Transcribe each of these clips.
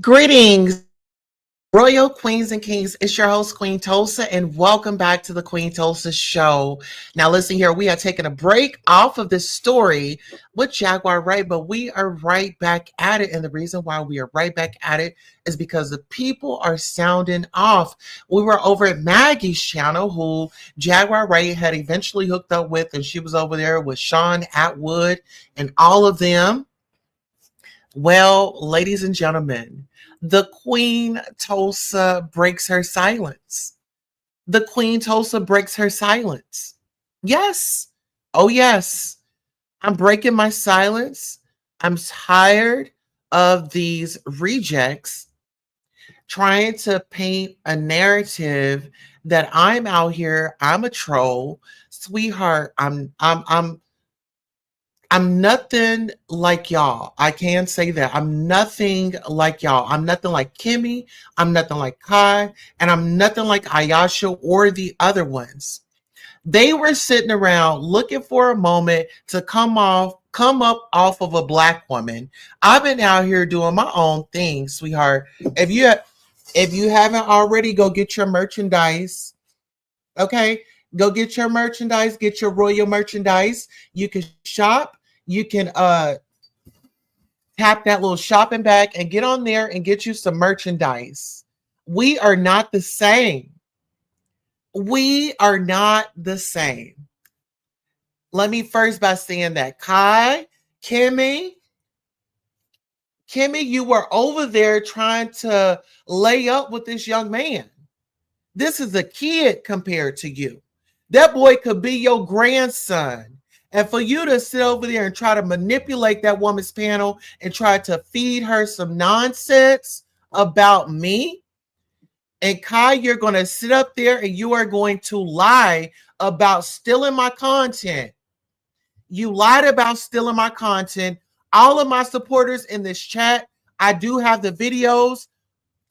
Greetings, Royal Queens and Kings. It's your host, Queen Tulsa, and welcome back to the Queen Tulsa Show. Now, listen here, we are taking a break off of this story with Jaguar, right? But we are right back at it. And the reason why we are right back at it is because the people are sounding off. We were over at Maggie's channel, who Jaguar Wright had eventually hooked up with, and she was over there with Sean Atwood and all of them. Well, ladies and gentlemen, the Queen Tulsa breaks her silence. The Queen Tulsa breaks her silence. Yes. Oh, yes. I'm breaking my silence. I'm tired of these rejects trying to paint a narrative that I'm out here, I'm a troll. Sweetheart, I'm nothing like y'all. I can say that. I'm nothing like y'all. I'm nothing like KRIMMIE. I'm nothing like Kah. And I'm nothing like Ayasha or the other ones. They were sitting around looking for a moment to come up off of a black woman. I've been out here doing my own thing, sweetheart. If you haven't already, go get your merchandise. Okay? Go get your merchandise, get your royal merchandise. You can shop. You can tap that little shopping bag and get on there and get you some merchandise. We are not the same. We are not the same. Let me first by saying that KRIMMIE, you were over there trying to lay up with this young man. This is a kid compared to you. That boy could be your grandson. And for you to sit over there and try to manipulate that woman's panel and try to feed her some nonsense about me, and Kah, you're going to sit up there and you are going to lie about stealing my content. You lied about stealing my content. All of my supporters in this chat, I do have the videos.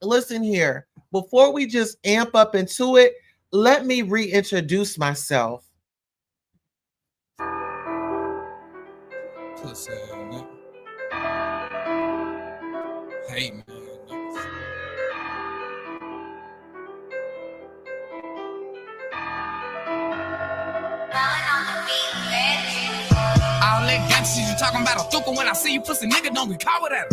Listen here, before we just amp up into it, let me reintroduce myself. Pussy, nigga. Hey, man. All that gangsta shit you talking about a thuka when I see you, pussy nigga, don't be caught with that.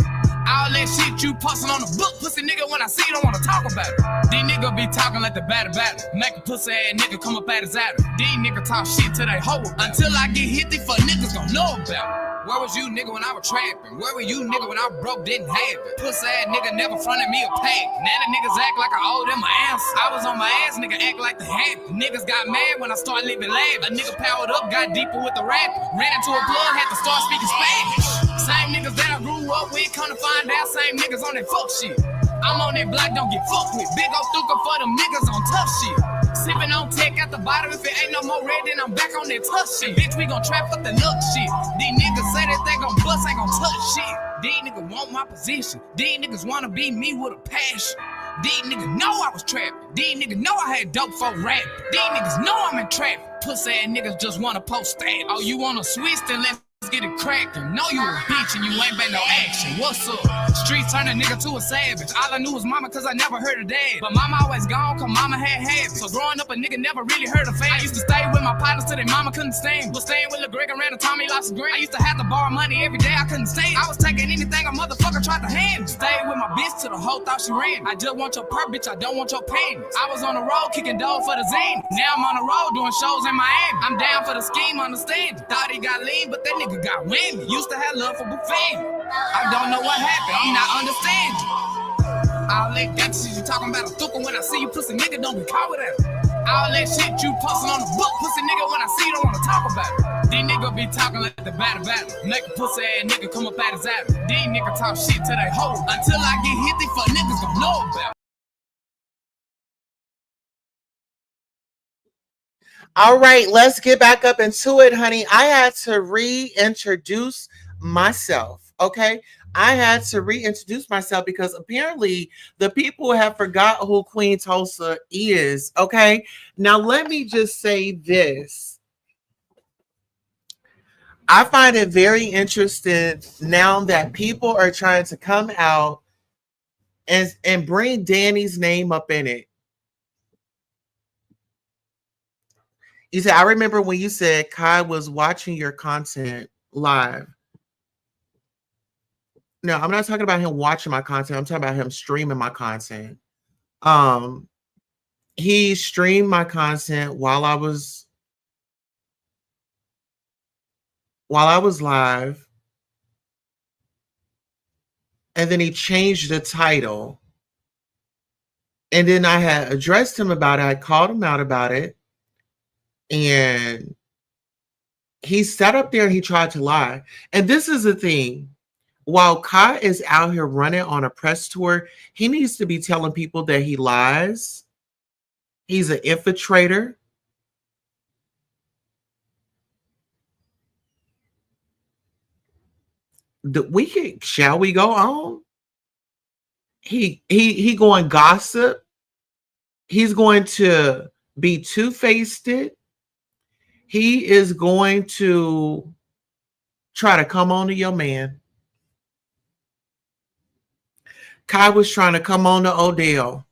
All that shit you posting on the book, pussy nigga, when I see you, don't wanna talk about it. These niggas be talking like the batter. Make a pussy ass nigga come up at his adder. These niggas talk shit till they hoe until I get hit, these fuck niggas gon' know about it. Where was you, nigga, when I was trapping? Where were you, nigga, when I broke, didn't have it? Pussy ass nigga never fronted me a pack. Now the niggas act like I owe them my answer. I was on my ass, nigga, act like the happy. Niggas got mad when I started living lavish. A nigga powered up, got deeper with the rap. Ran into a plug, had to start speaking Spanish. Same niggas that I grew up with, come to find out, same niggas on that fuck shit. I'm on that block, don't get fucked with. Big ol' thuka for them niggas on tough shit. Sippin' on tech at the bottom, if it ain't no more red, then I'm back on that tough shit. Bitch, we gon' trap up the luck shit. These niggas say that they gon' bust, ain't gon' touch shit. These niggas want my position. These niggas wanna be me with a passion. These niggas know I was trapping. These niggas know I had dope for rap. These niggas know I'm in traffic. Pussy ass niggas just wanna post stats. Oh, you wanna switch, then let's get it crackin'. Know you a bitch and you ain't been no action. What's up? Streets turn a nigga to a savage. All I knew was mama cause I never heard of dad. But mama always gone cause mama had habits. So growing up a nigga never really heard of fame. I used to stay with my partners till their mama couldn't stand. Was staying with Lil Greg and ran a Tommy lots of green. I used to have to borrow money every day, I couldn't stay. I was taking anything a motherfucker tried to hand me. Stayed with my bitch till the whole thought she ran. I just want your perk, bitch, I don't want your payments. I was on the road kicking dough for the zine. Now I'm on the road doing shows in Miami. I'm down for the scheme, understand it. Thought he got lean, but that nigga got whammy. Used to have love for buffet. I don't know what happened, I'm not understanding. All that gangsta shit you talking about a thuka when I see you, pussy nigga, don't be caught with that. All that shit you posting on the book, pussy nigga, when I see you, don't wanna talk about it. These niggas be talking like the batter. Make a pussy ass nigga come up at his adder. These niggas talk shit till they hoe until I get hit, these fuck niggas gon' know about it. All right, let's get back up into it, honey. I had to reintroduce myself, okay? I had to reintroduce myself because apparently the people have forgot who Queen Tulsa is, okay? Now, let me just say this. I find it very interesting now that people are trying to come out and bring Danny's name up in it. You said, I remember when you said Kai was watching your content live. No, I'm not talking about him watching my content. I'm talking about him streaming my content. Um, he streamed my content while I was live, and then he changed the title. And then I had addressed him about it. I called him out about it. And he sat up there and he tried to lie. And this is the thing. While Kai is out here running on a press tour, he needs to be telling people that he lies. He's an infiltrator. Shall we go on? He going gossip. He's going to be two-faced. He is going to try to come on to your man. Kai was trying to come on to Odell.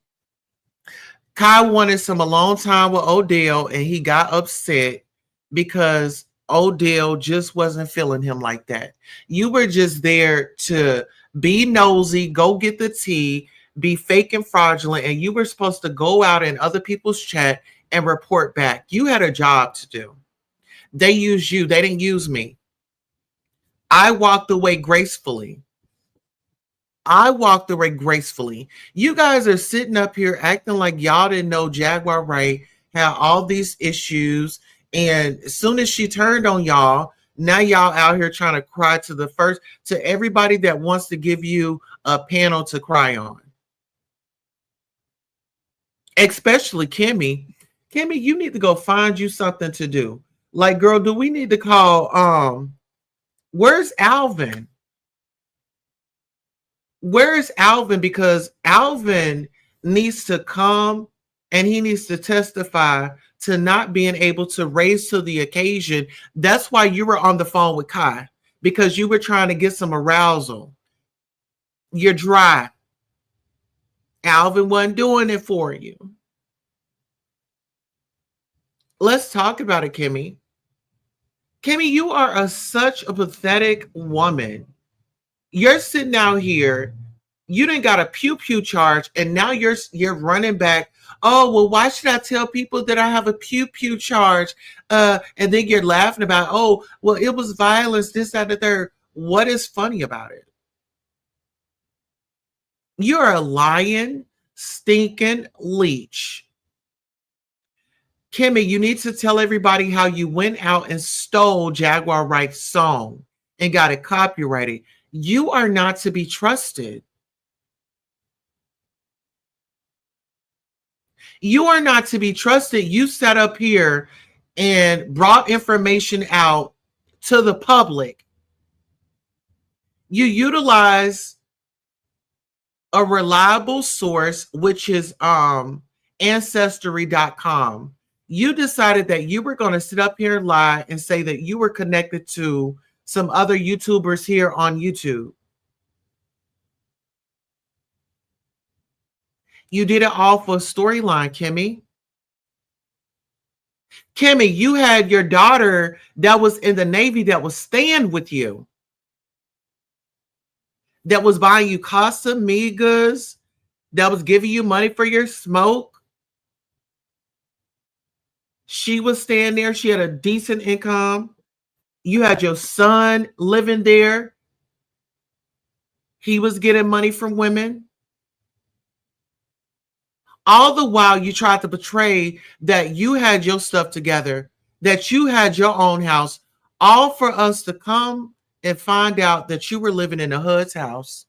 Kai wanted some alone time with Odell, and he got upset because Odell just wasn't feeling him like that. You were just there to be nosy, go get the tea, be fake and fraudulent, and you were supposed to go out in other people's chat and report back. You had a job to do. They used you. They didn't use me. I walked away gracefully. You guys are sitting up here acting like y'all didn't know Jaguar Wright had all these issues. And as soon as she turned on y'all, now y'all out here trying to cry to everybody that wants to give you a panel to cry on. Especially KRIMMIE. KRIMMIE, you need to go find you something to do. Like, girl, do we need to call, where's Alvin? Where is Alvin? Because Alvin needs to come and he needs to testify to not being able to raise to the occasion. That's why you were on the phone with Kai, because you were trying to get some arousal. You're dry. Alvin wasn't doing it for you. Let's talk about it, KRIMMIE. KRIMMIE, you are such a pathetic woman. You're sitting out here, you didn't got a pew-pew charge, and now you're running back. Oh, well, why should I tell people that I have a pew-pew charge? And then you're laughing about, oh, well, it was violence, this, that, the third. What is funny about it? You're a lying, stinking leech. KRIMMIE, you need to tell everybody how you went out and stole Jaguar Wright's song and got it copyrighted. You are not to be trusted. You are not to be trusted. You sat up here and brought information out to the public. You utilize a reliable source, which is ancestry.com. You decided that you were going to sit up here and lie and say that you were connected to some other YouTubers here on YouTube. You did it all for a storyline, KRIMMIE. KRIMMIE, you had your daughter that was in the Navy that was staying with you, that was buying you Casamigas, that was giving you money for your smoke. She was staying there. She had a decent income. You had your son living there. He was getting money from women. All the while you tried to portray that you had your stuff together, that you had your own house, all for us to come and find out that you were living in a hood's house.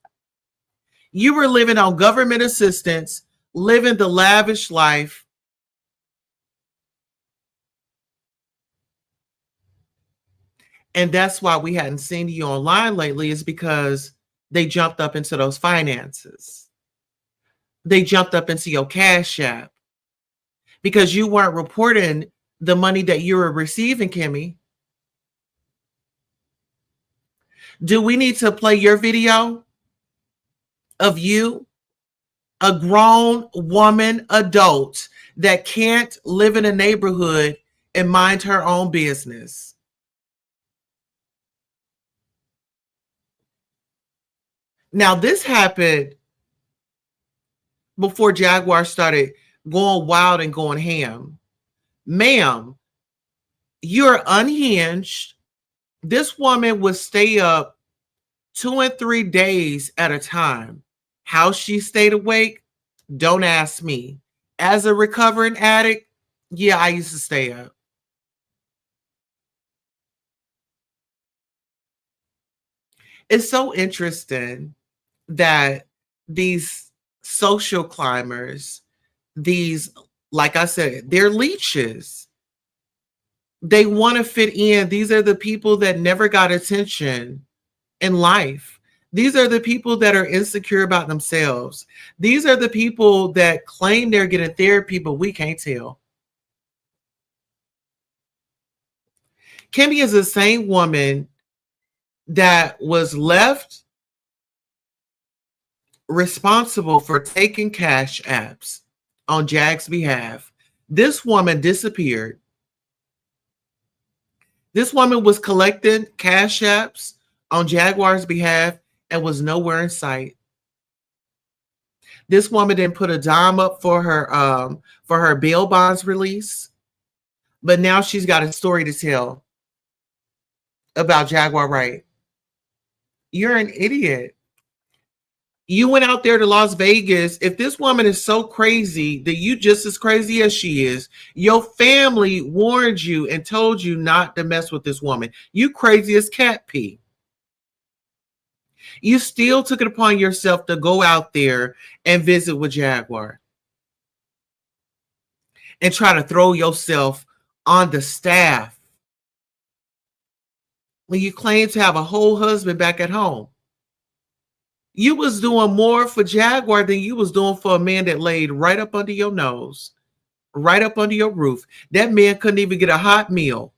You were living on government assistance, living the lavish life. And that's why we hadn't seen you online lately, is because they jumped up into those finances. They jumped up into your Cash App because you weren't reporting the money that you were receiving, KRIMMIE. Do we need to play your video of you A grown woman, adult, that can't live in a neighborhood and mind her own business. Now, this happened before Jaguar started going wild and going ham. Ma'am, you're unhinged. This woman would stay up 2 and 3 days at a time. How she stayed awake, don't ask me. As a recovering addict, yeah, I used to stay up. It's so interesting that these social climbers, these, like I said, they're leeches. They want to fit in. These are the people that never got attention in life. These are the people that are insecure about themselves. These are the people that claim they're getting therapy, but we can't tell. KRIMMIE is the same woman that was left responsible for taking cash apps on Jag's behalf. This woman disappeared. This woman was collecting cash apps on Jaguar's behalf and was nowhere in sight. This woman didn't put a dime up for her bail bonds release, but now she's got a story to tell about Jaguar Wright. You're an idiot. You went out there to Las Vegas. If this woman is so crazy that you just as crazy as she is, your family warned you and told you not to mess with this woman. You crazy as cat pee. You still took it upon yourself to go out there and visit with Jaguar and try to throw yourself on the staff when you claim to have a whole husband back at home. You was doing more for Jaguar than you was doing for a man that laid right up under your nose, right up under your roof. That man couldn't even get a hot meal.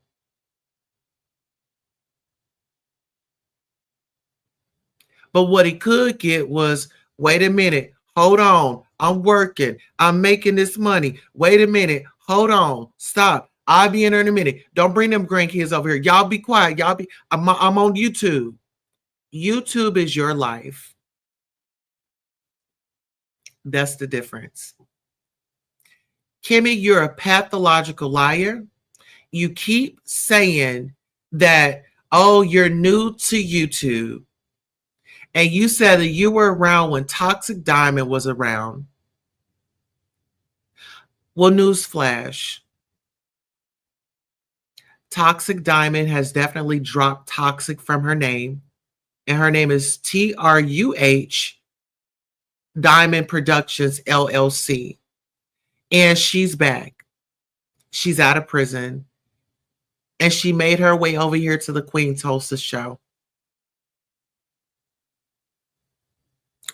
But what he could get was, wait a minute, hold on, I'm working, I'm making this money. Wait a minute, hold on, stop. I'll be in there in a minute. Don't bring them grandkids over here. Y'all be quiet. I'm on YouTube. YouTube is your life. That's the difference. KRIMMIE, you're a pathological liar. You keep saying that, oh, you're new to YouTube. And you said that you were around when Toxic Diamond was around. Well, newsflash. Toxic Diamond has definitely dropped toxic from her name. And her name is TRUH Diamond Productions, LLC. And she's back. She's out of prison. And she made her way over here to the Queen Tulsa show.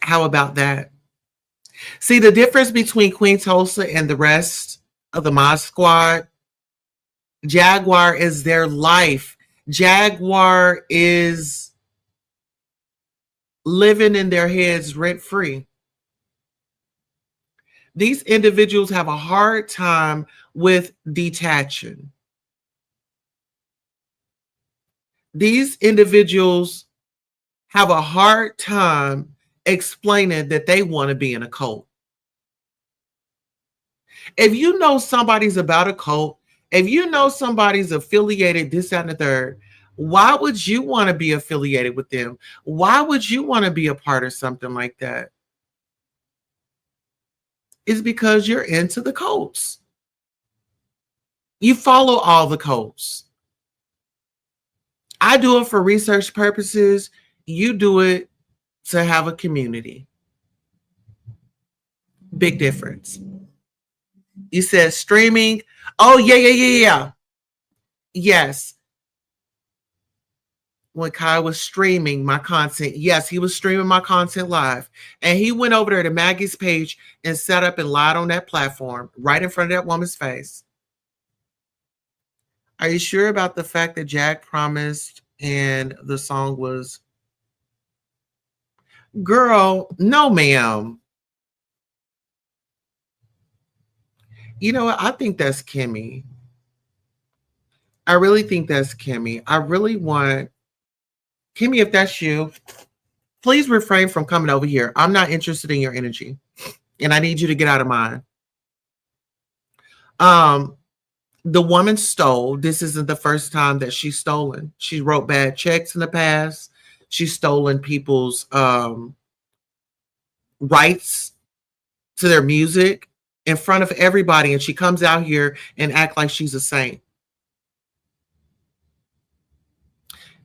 How about that? See, the difference between Queen Tulsa and the rest of the Mod Squad, Jaguar is their life. Jaguar is living in their heads rent-free. These individuals have a hard time with detaching. These individuals have a hard time explaining that they want to be in a cult. If you know somebody's about a cult, if you know somebody's affiliated this, that, and the third, why would you want to be affiliated with them? Why would you want to be a part of something like that? It's because you're into the cults. You follow all the cults. I do it for research purposes. You do it to have a community. Big difference. You said streaming. Oh, yeah. Yes. When Kai was streaming my content, yes, he was streaming my content live. And he went over there to Maggie's page and set up and lied on that platform right in front of that woman's face. Are you sure about the fact that Jag promised and the song was... Girl, no, ma'am. You know what? I think that's Kimmy. I really think that's Kimmy. I really want Kimmy, if that's you, please refrain from coming over here. I'm not interested in your energy. And I need you to get out of mine. Um, the woman stole. This isn't the first time that she's stolen. She wrote bad checks in the past. She's stolen people's rights to their music in front of everybody, and she comes out here and act like she's a saint.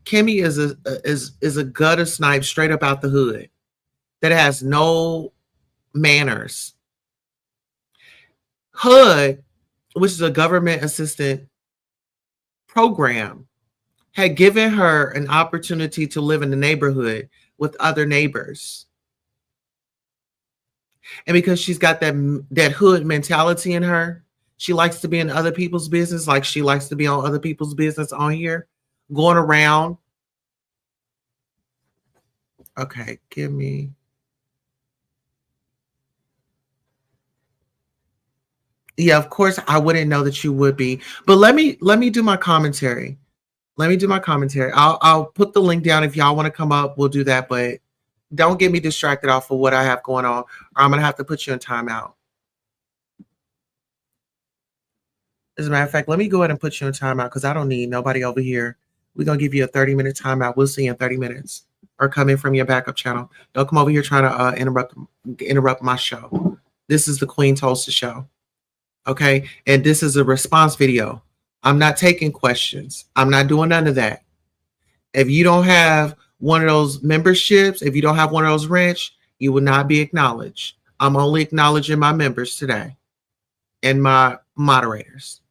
Kimmy is a gutter snipe straight up out the hood that has no manners. HUD, which is a government assistant program, had given her an opportunity to live in the neighborhood with other neighbors. And because she's got that hood mentality in her, she likes to be in other people's business, like she likes to be on other people's business on here, going around. Okay, give me. Yeah, of course I wouldn't know that you would be. But let me do my commentary. Let me do my commentary. I'll put the link down if y'all want to come up. We'll do that, but don't get me distracted off of what I have going on, or I'm gonna have to put you in timeout. As a matter of fact, let me go ahead and put you in timeout because I don't need nobody over here. We're gonna give you a 30-minute timeout. We'll see you in 30 minutes. Or come in from your backup channel. Don't come over here trying to interrupt my show. This is the Queen Tulsa show. Okay, and this is a response video. I'm not taking questions. I'm not doing none of that. If you don't have one of those memberships, if you don't have one of those rents, you will not be acknowledged. I'm only acknowledging my members today and my moderators.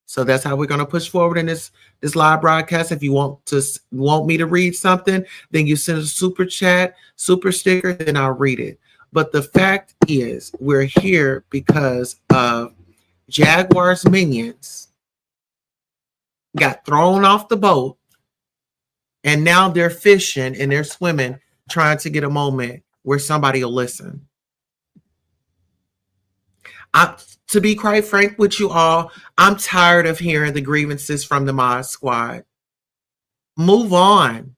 So that's how we're going to push forward in this live broadcast. If you want me to read something, then you send a super chat, super sticker, then I'll read it. But the fact is, we're here because of Jaguar's minions got thrown off the boat, and now they're fishing and they're swimming, trying to get a moment where somebody will listen. To be quite frank with you all, I'm tired of hearing the grievances from the Mod Squad. Move on.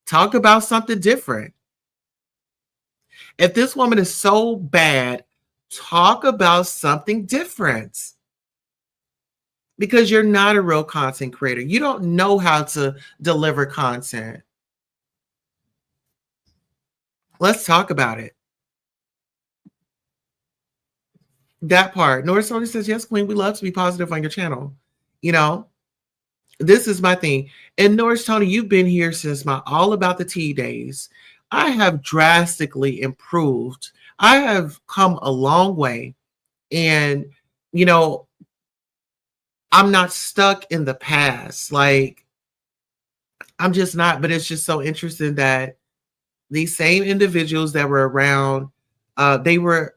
Talk about something different. If this woman is so bad, talk about something different. Because you're not a real content creator. You don't know how to deliver content. Let's talk about it. That part. Norris Tony says, yes, Queen, we love to be positive on your channel. You know, this is my thing. And Norris Tony, you've been here since my All About the Tea days. I have drastically improved. I have come a long way. And, you know, I'm not stuck in the past. Like, I'm just not. But it's just so interesting that these same individuals that were around, they were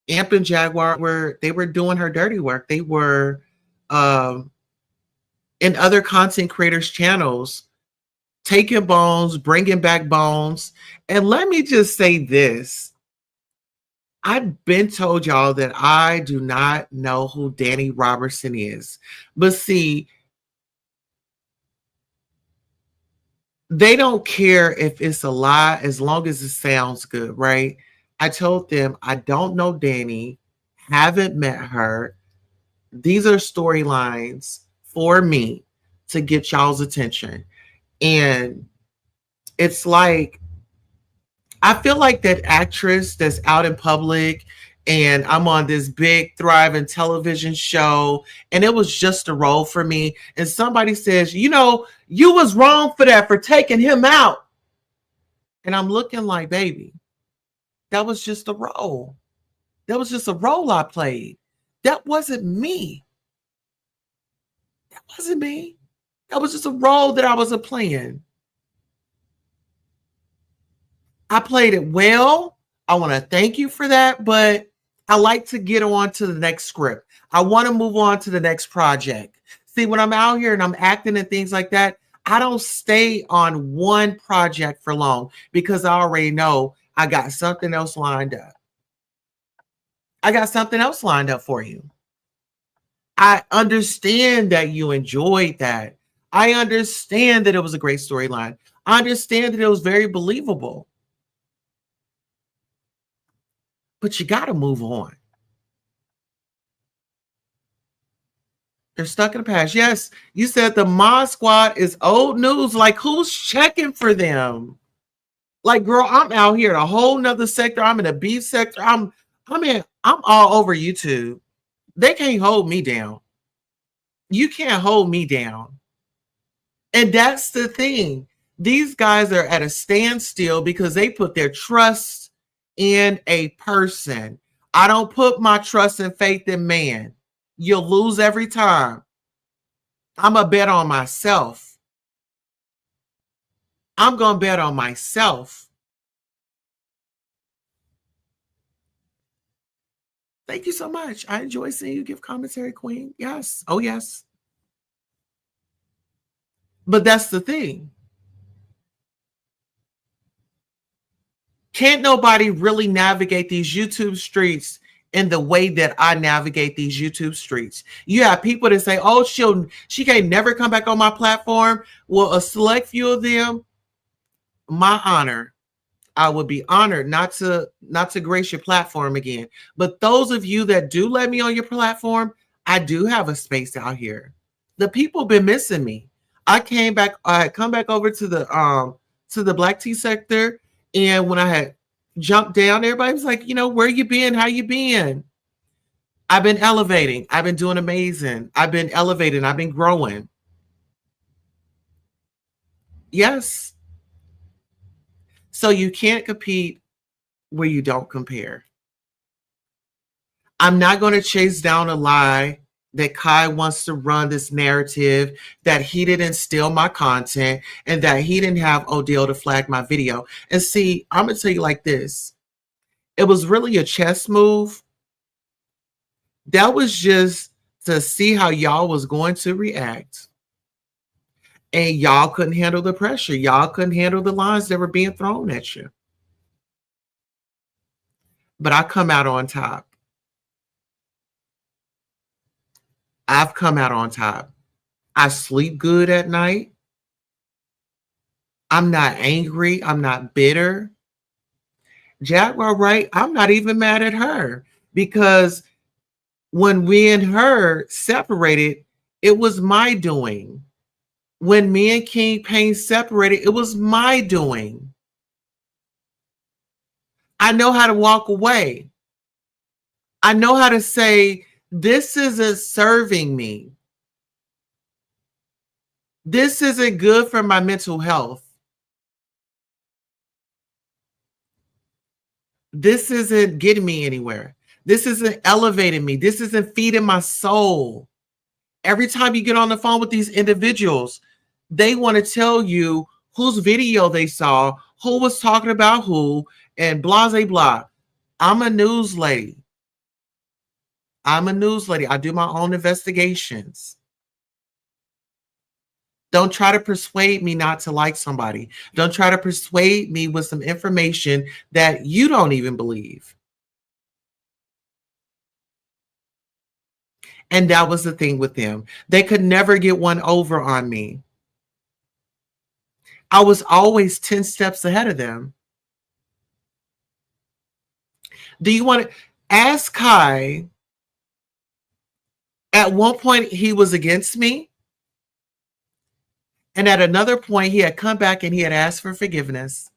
Amp and Jaguar, they were doing her dirty work. They were in other content creators' channels, taking bones, bringing back bones. And let me just say this. I've been told y'all that I do not know who Danny Robertson is. But see, they don't care if it's a lie as long as it sounds good, right? I told them I don't know Danny, haven't met her. These are storylines for me to get y'all's attention. And it's like, I feel like that actress that's out in public and I'm on this big thriving television show and it was just a role for me. And somebody says, you know, you was wrong for that, for taking him out. And I'm looking like, baby, that was just a role. That was just a role I played. That wasn't me. That wasn't me. That was just a role that I wasn't playing. I played it well. I want to thank you for that, but I like to get on to the next script. I want to move on to the next project. See, when I'm out here and I'm acting and things like that, I don't stay on one project for long because I already know I got something else lined up. I got something else lined up for you. I understand that you enjoyed that. I understand that it was a great storyline. I understand that it was very believable. But you got to move on. They're stuck in the past. Yes, you said the Mod Squad is old news. Like, who's checking for them? Like, girl, I'm out here in a whole nother sector. I'm in a beef sector. I'm all over YouTube. They can't hold me down. You can't hold me down. And that's the thing. These guys are at a standstill because they put their trust in a person. I don't put my trust and faith in man. You'll lose every time. I'm a bet on myself. I'm going to bet on myself. Thank you so much. I enjoy seeing you give commentary, Queen. Yes. Oh, yes. But that's the thing. Can't nobody really navigate these YouTube streets in the way that I navigate these YouTube streets. You have people that say, oh, she can't never come back on my platform. Well, a select few of them, my honor. I would be honored not to grace your platform again. But those of you that do let me on your platform, I do have a space out here. The people been missing me. I had come back over to the black tea sector, and when I had jumped down, everybody was like, where you been? How you been? I've been elevating. I've been doing amazing. I've been elevating. I've been growing. Yes. So you can't compete where you don't compare. I'm not going to chase down a lie that Kai wants to run this narrative that he didn't steal my content and that he didn't have Odell to flag my video. And see, I'm going to tell you like this. It was really a chess move. That was just to see how y'all was going to react. And y'all couldn't handle the pressure. Y'all couldn't handle the lines that were being thrown at you. But I come out on top. I've come out on top. I sleep good at night. I'm not angry. I'm not bitter. Jaguar, right? I'm not even mad at her because when we and her separated, it was my doing. When me and King Payne separated, it was my doing. I know how to walk away. I know how to say, this isn't serving me. This isn't good for my mental health. This isn't getting me anywhere. This isn't elevating me. This isn't feeding my soul. Every time you get on the phone with these individuals, they want to tell you whose video they saw, who was talking about who, and blah, blah, blah. I'm a news lady. I'm a news lady. I do my own investigations. Don't try to persuade me not to like somebody. Don't try to persuade me with some information that you don't even believe. And that was the thing with them. They could never get one over on me. I was always 10 steps ahead of them. Do you want to ask Kai? At one point, he was against me. And at another point, he had come back and he had asked for forgiveness.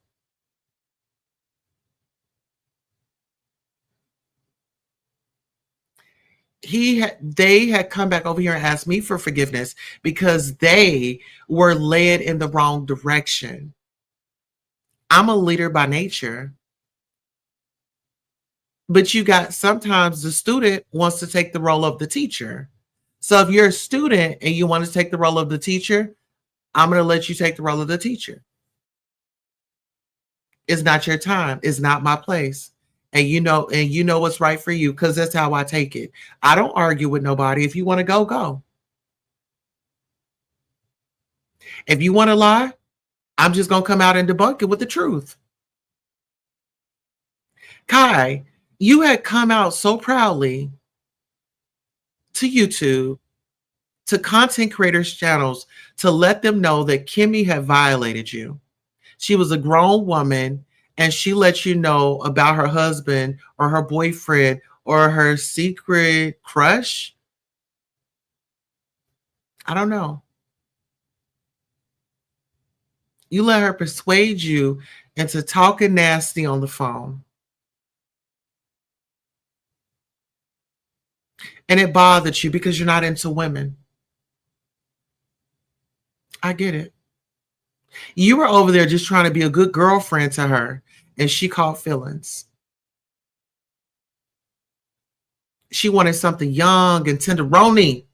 They had come back over here and asked me for forgiveness because they were led in the wrong direction. I'm a leader by nature. But you got sometimes the student wants to take the role of the teacher. So if you're a student and you want to take the role of the teacher, I'm going to let you take the role of the teacher. It's not your time. It's not my place. And you know what's right for you because that's how I take it. I don't argue with nobody. If you want to go, go. If you want to lie, I'm just going to come out and debunk it with the truth. Kai, You had come out so proudly to YouTube, to content creators' channels, to let them know that KRIMMIE had violated you. She was a grown woman and she let you know about her husband or her boyfriend or her secret crush. I don't know. You let her persuade you into talking nasty on the phone. And it bothered you because you're not into women. I get it. You were over there just trying to be a good girlfriend to her, and she caught feelings. She wanted something young and tenderoni.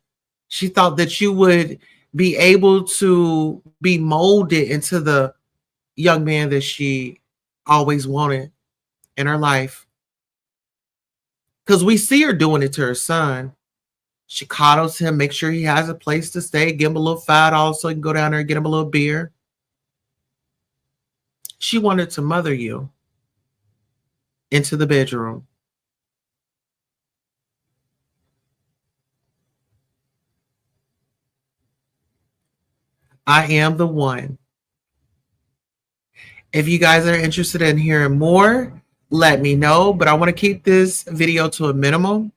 She thought that you would be able to be molded into the young man that she always wanted in her life. Because we see her doing it to her son. She coddles him, makes sure he has a place to stay, give him a little $5 so he can go down there and get him a little beer. She wanted to mother you into the bedroom. I am the one. If you guys are interested in hearing more, let me know. But I want to keep this video to a minimum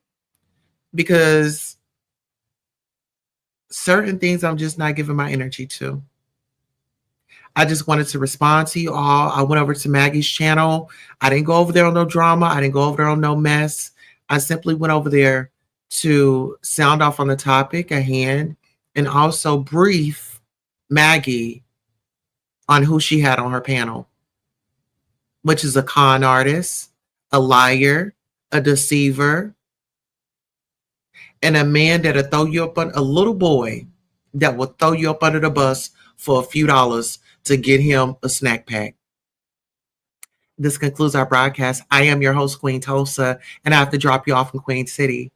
because certain things I'm just not giving my energy to. I just wanted to respond to you all. I went over to Maggie's channel. I didn't go over there on no drama. I didn't go over there on no mess. I simply went over there to sound off on the topic at hand and also brief Maggie on who she had on her panel, which is a con artist, a liar, a deceiver, and a man that'll throw you up on a little boy that will throw you up under the bus for a few dollars to get him a snack pack. This concludes our broadcast. I am your host, Queen Tulsa, and I have to drop you off in Queen City.